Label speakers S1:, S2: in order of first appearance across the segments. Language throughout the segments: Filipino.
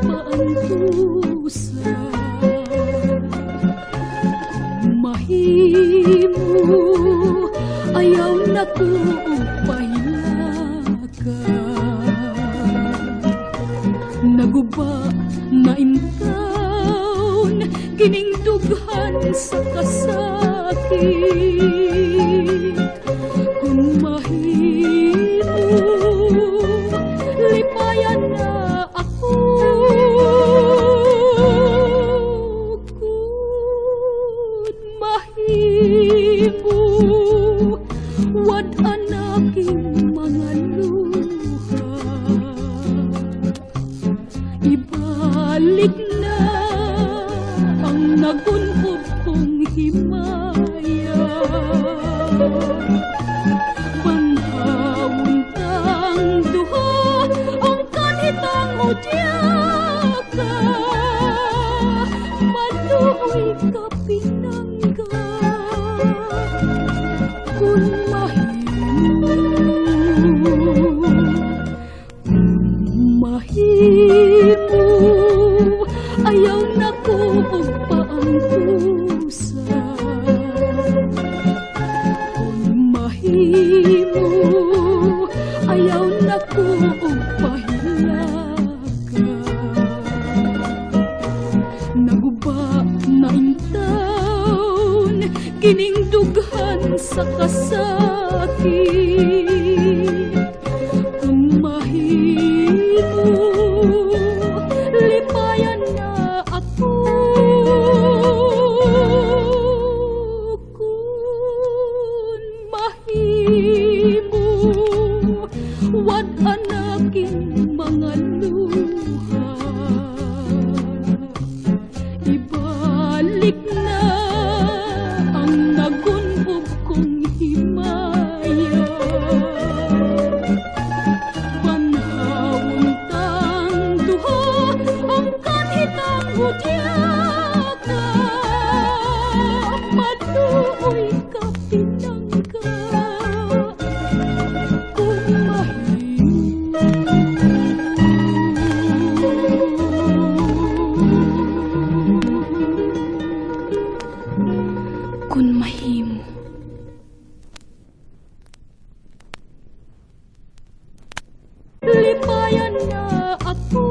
S1: paantusa. Mahimo ayaw na ko pahilaka. Naguba na intaon kining dughan sa kasakit. Kung mahimo lipayan na ako. Kung mahimo wad anaking mga luha. Ibalik na ang nagunhod kong himaya. Banghawon tang duha ang kanhitang udyaka. Maluoy ka pinangga. Kung mahimo ayaw na ko paantusa. Kung mahimo ayaw na ko pahilaka. Naguba na intaon kining dughan sa kasakit. Kung mahimo lipayan na ako. Kung mahimo wad anaking mga luha. Ibalik na ang nagunhog kong himaya. Banhawon tang duha ang kanhitang udyaka. Maluoy ka pinangga. Kung mahimo kung mahimo lipayan na ako.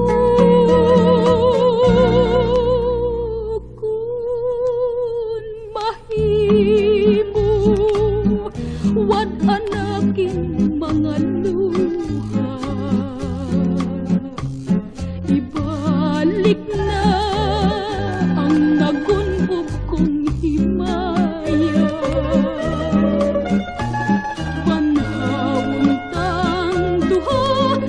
S1: Kung mahimo wad anaking mga luha. Ibalik na ang nagunhog kong himaya. Banhawon tang duha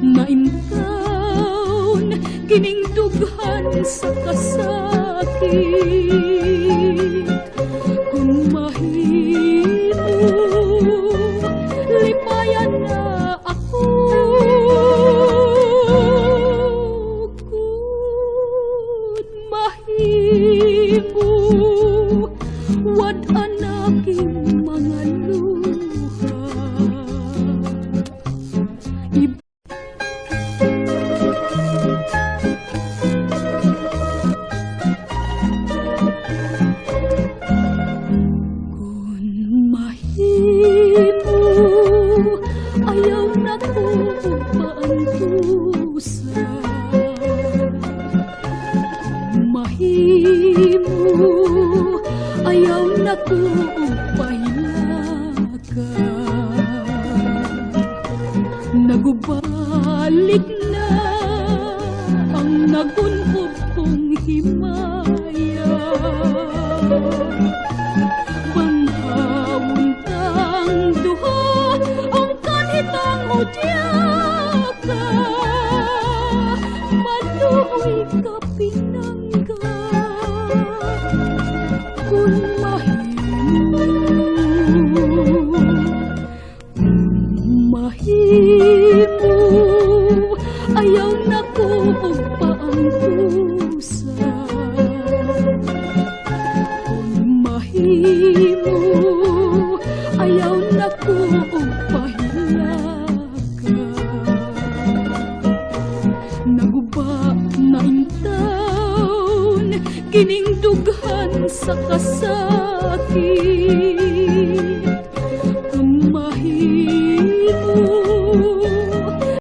S1: na intaon kining dughan sa kasakit. Kung mahimo lipayan na ako. Kung mahimo wad anaking mga luha. Kung mahimo ayaw na ko paantusa. Kung mahimo ayaw na ko pahilaka. Nagubalik na ang nagunhod kong himaya. Banghawon tang duha ang kanhitang udyaka. Maluoy ka pinangga. Kung mahimo ayaw na ko paantusa. Kung mahimo ayaw na ko pahilaka. Naguba kining dughan sa kasakit.